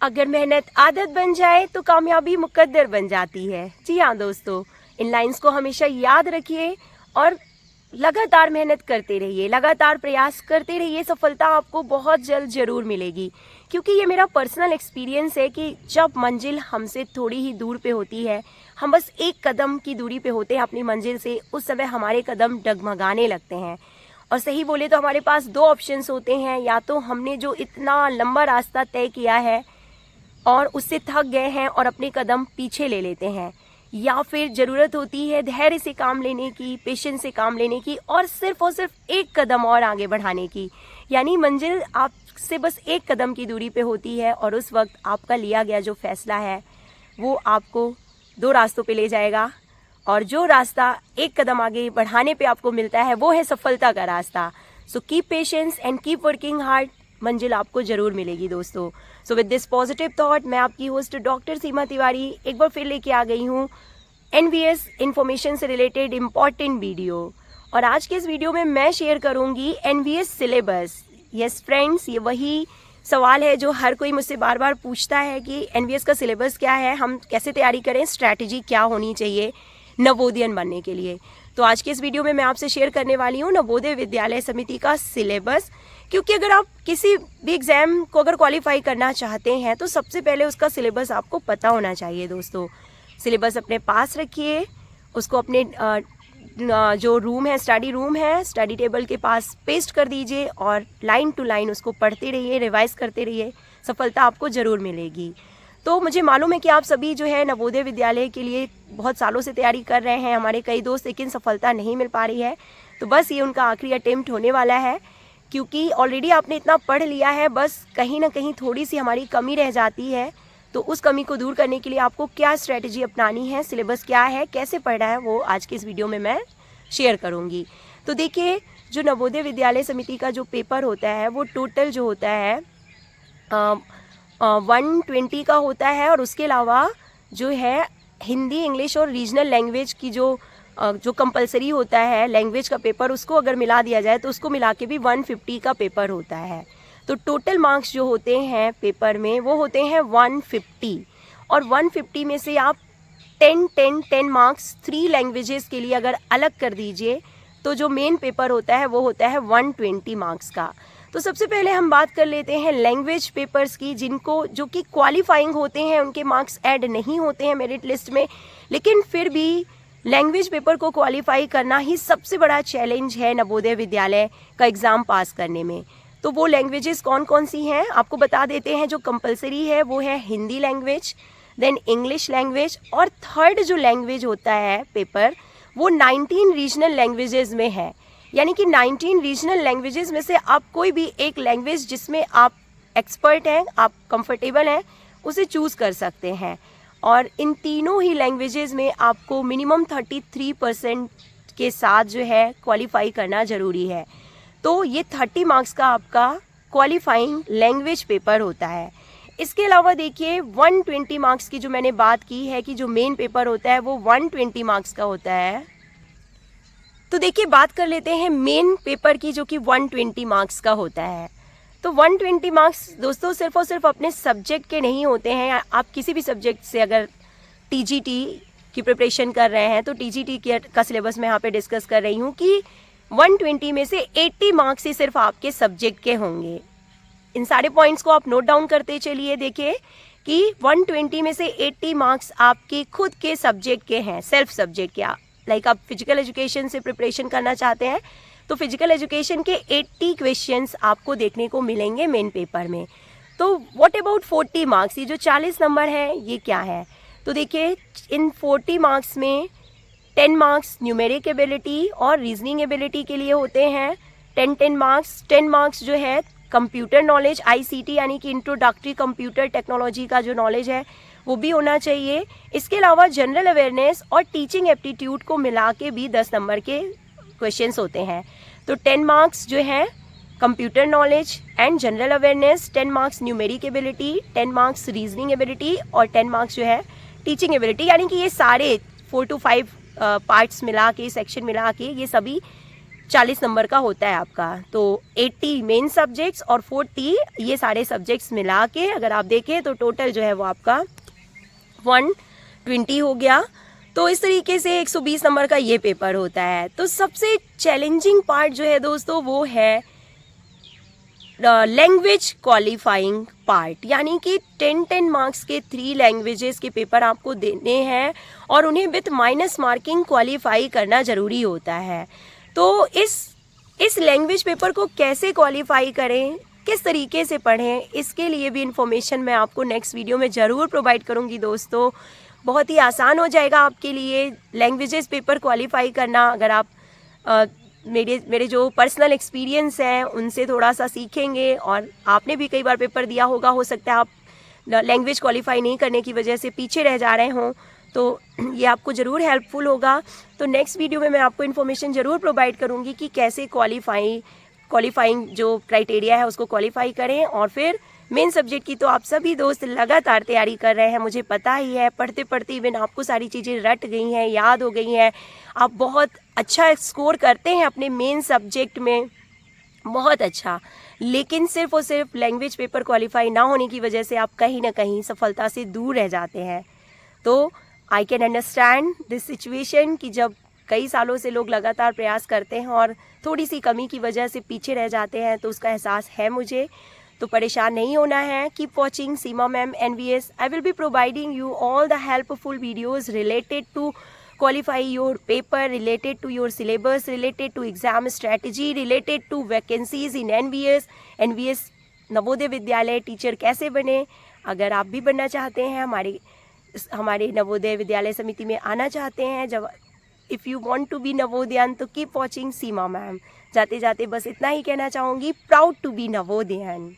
अगर मेहनत आदत बन जाए तो कामयाबी मुकद्दर बन जाती है। जी हाँ दोस्तों, इन लाइंस को हमेशा याद रखिए और लगातार मेहनत करते रहिए, लगातार प्रयास करते रहिए। सफलता आपको बहुत जल्द ज़रूर मिलेगी, क्योंकि ये मेरा पर्सनल एक्सपीरियंस है कि जब मंजिल हमसे थोड़ी ही दूर पे होती है, हम बस एक कदम की दूरी पे होते हैं अपनी मंजिल से, उस समय हमारे कदम डगमगाने लगते हैं। और सही बोले तो हमारे पास दो ऑप्शंस होते हैं, या तो हमने जो इतना लंबा रास्ता तय किया है और उससे थक गए हैं और अपने कदम पीछे ले लेते हैं, या फिर ज़रूरत होती है धैर्य से काम लेने की, पेशेंस से काम लेने की और सिर्फ एक कदम और आगे बढ़ाने की। यानी मंजिल आपसे बस एक कदम की दूरी पे होती है और उस वक्त आपका लिया गया जो फैसला है वो आपको दो रास्तों पे ले जाएगा, और जो रास्ता एक कदम आगे बढ़ाने पे आपको मिलता है वो है सफलता का रास्ता। So keep patience and keep working hard, मंजिल आपको जरूर मिलेगी दोस्तों। So with this positive thought, मैं आपकी होस्ट डॉक्टर सीमा तिवारी एक बार फिर लेके आ गई हूँ एनवीएस इन्फॉर्मेशन से रिलेटेड इम्पॉर्टेंट वीडियो। और आज के इस वीडियो में मैं शेयर करूँगी एनवीएस सिलेबस। यस फ्रेंड्स, ये वही सवाल है जो हर कोई मुझसे बार बार पूछता है कि एनवीएस का सिलेबस क्या है, हम कैसे तैयारी करें, स्ट्रैटेजी क्या होनी चाहिए नवोदयन बनने के लिए। तो आज के इस वीडियो में मैं आपसे शेयर करने वाली हूँ नवोदय विद्यालय समिति का सिलेबस। क्योंकि अगर आप किसी भी एग्ज़ाम को अगर क्वालिफाई करना चाहते हैं तो सबसे पहले उसका सिलेबस आपको पता होना चाहिए दोस्तों। सिलेबस अपने पास रखिए, उसको अपने जो रूम है, स्टडी रूम है, स्टडी टेबल के पास पेस्ट कर दीजिए और लाइन टू लाइन उसको पढ़ते रहिए, रिवाइज करते रहिए। सफलता आपको ज़रूर मिलेगी। तो मुझे मालूम है कि आप सभी जो है नवोदय विद्यालय के लिए बहुत सालों से तैयारी कर रहे हैं, हमारे कई दोस्त, लेकिन सफलता नहीं मिल पा रही है। तो बस ये उनका आखिरी अटेम्प्ट होने वाला है, क्योंकि ऑलरेडी आपने इतना पढ़ लिया है, बस कहीं ना कहीं थोड़ी सी हमारी कमी रह जाती है। तो उस कमी को दूर करने के लिए आपको क्या स्ट्रेटजी अपनानी है, सिलेबस क्या है, कैसे पढ़ना है, वो आज के इस वीडियो में मैं शेयर करूँगी। तो देखिए, जो नवोदय विद्यालय समिति का जो पेपर होता है वो टोटल जो होता है 120 का होता है, और उसके अलावा जो है हिंदी, इंग्लिश और रीजनल लैंग्वेज की जो कंपलसरी होता है लैंग्वेज का पेपर, उसको अगर मिला दिया जाए तो उसको मिला के भी 150 का पेपर होता है। तो टोटल मार्क्स जो होते हैं पेपर में वो होते हैं 150, और 150 में से आप 10 मार्क्स 3 लैंग्वेजेस के लिए अगर अलग कर दीजिए तो जो मेन पेपर होता है वो होता है 120 मार्क्स का। तो सबसे पहले हम बात कर लेते हैं लैंग्वेज पेपर्स की, जिनको जो कि क्वालिफाइंग होते हैं, उनके मार्क्स ऐड नहीं होते हैं मेरिट लिस्ट में, लेकिन फिर भी लैंग्वेज पेपर को क्वालिफाई करना ही सबसे बड़ा चैलेंज है नवोदय विद्यालय का एग्ज़ाम पास करने में। तो वो लैंग्वेजेस कौन कौन सी हैं आपको बता देते हैं। जो कंपलसरी है वो है Hindi language, then English language, और थर्ड जो लैंग्वेज होता है पेपर वो 19 रीजनल लैंग्वेजेस में है। यानी कि 19 रीजनल लैंग्वेजेस में से आप कोई भी एक लैंग्वेज जिसमें आप एक्सपर्ट हैं, आप कंफर्टेबल हैं, उसे चूज़ कर सकते हैं। और इन तीनों ही लैंग्वेजेस में आपको मिनिमम 33% के साथ जो है क्वालिफाई करना ज़रूरी है। तो ये 30 मार्क्स का आपका क्वालिफाइंग लैंग्वेज पेपर होता है। इसके अलावा देखिए 120 मार्क्स की जो मैंने बात की है कि जो मेन पेपर होता है वो 120 मार्क्स का होता है। तो देखिए बात कर लेते हैं मेन पेपर की, जो कि 120 मार्क्स का होता है। तो 120 मार्क्स दोस्तों सिर्फ और सिर्फ अपने सब्जेक्ट के नहीं होते हैं। आप किसी भी सब्जेक्ट से अगर टीजीटी की प्रिपरेशन कर रहे हैं तो टीजीटी का सिलेबस मैं यहाँ पे डिस्कस कर रही हूँ कि 120 में से 80 मार्क्स ही सिर्फ आपके सब्जेक्ट के होंगे। इन सारे पॉइंट्स को आप नोट डाउन करते चलिए। देखिए कि 120 में से 80 मार्क्स आपके खुद के सब्जेक्ट के हैं, सेल्फ सब्जेक्ट के। लाइक आप फिजिकल एजुकेशन से प्रिपरेशन करना चाहते हैं तो फिजिकल एजुकेशन के 80 क्वेश्चंस आपको देखने को मिलेंगे मेन पेपर में। तो व्हाट अबाउट 40 मार्क्स, ये जो 40 नंबर है ये क्या है। तो देखिए इन 40 मार्क्स में 10 मार्क्स न्यूमेरिक एबिलिटी और रीजनिंग एबिलिटी के लिए होते हैं। 10 मार्क्स, 10 मार्क्स जो है कंप्यूटर नॉलेज, आईसीटी यानी कि इंट्रोडक्टरी कंप्यूटर टेक्नोलॉजी का जो नॉलेज है वो भी होना चाहिए। इसके अलावा जनरल अवेयरनेस और टीचिंग एप्टीट्यूड को मिला के भी 10 नंबर के क्वेश्चंस होते हैं। तो 10 मार्क्स जो है computer knowledge and general awareness, 10 marks numeric ability, 10 marks reasoning ability और 10 मार्क्स जो है टीचिंग एबिलिटी। यानी कि ये सारे 4 to 5 पार्ट्स मिला के, सेक्शन मिला के ये सभी 40 नंबर का होता है आपका। तो 80 मेन सब्जेक्ट्स और 40 ये सारे सब्जेक्ट्स मिला के अगर आप देखें तो टोटल जो है वो आपका 120 हो गया। तो इस तरीके से 120 नंबर का ये पेपर होता है। तो सबसे चैलेंजिंग पार्ट जो है दोस्तों वो है लैंग्वेज क्वालिफाइंग पार्ट, यानी कि 10 मार्क्स के 3 लैंग्वेजेस के पेपर आपको देने हैं और उन्हें विथ माइनस मार्किंग क्वालिफाई करना ज़रूरी होता है। तो इस लैंग्वेज पेपर को कैसे क्वालिफाई करें, किस तरीके से पढ़ें, इसके लिए भी इंफॉर्मेशन मैं आपको नेक्स्ट वीडियो में ज़रूर प्रोवाइड करूँगी दोस्तों। बहुत ही आसान हो जाएगा आपके लिए लैंग्वेजेस पेपर क्वालिफाई करना अगर आप मेरे जो पर्सनल एक्सपीरियंस हैं उनसे थोड़ा सा सीखेंगे। और आपने भी कई बार पेपर दिया होगा, हो सकता है आप लैंग्वेज क्वालिफाई नहीं करने की वजह से पीछे रह जा रहे हों, तो ये आपको ज़रूर हेल्पफुल होगा। तो नेक्स्ट वीडियो में मैं आपको इन्फॉर्मेशन ज़रूर प्रोवाइड करूँगी कि कैसे क्वालिफाइंग जो क्राइटेरिया है उसको क्वालिफाई करें। और फिर मेन सब्जेक्ट की तो आप सभी दोस्त लगातार तैयारी कर रहे हैं, मुझे पता ही है। पढ़ते पढ़ते इवन आपको सारी चीज़ें रट गई हैं, याद हो गई हैं, आप बहुत अच्छा स्कोर करते हैं अपने मेन सब्जेक्ट में, बहुत अच्छा। लेकिन सिर्फ और सिर्फ लैंग्वेज पेपर क्वालिफाई ना होने की वजह से आप कहीं ना कहीं सफलता से दूर रह जाते हैं। तो I can understand this situation कि जब कई सालों से लोग लगातार प्रयास करते हैं और थोड़ी सी कमी की वजह से पीछे रह जाते हैं, तो उसका एहसास है मुझे। तो परेशान नहीं होना है। Keep watching Seema ma'am NVS। I will be providing you all the helpful videos related to qualify your paper, related to your syllabus, related to exam strategy, related to vacancies in NVS Navodaya Vidyalaya teacher कैसे बने। अगर आप भी बनना चाहते हैं, हमारे नवोदय विद्यालय समिति में आना चाहते हैं, जब if you want to be Navodayan, तो कीप वॉचिंग सीमा मैम। जाते जाते बस इतना ही कहना चाहूँगी, प्राउड टू बी नवोदयन।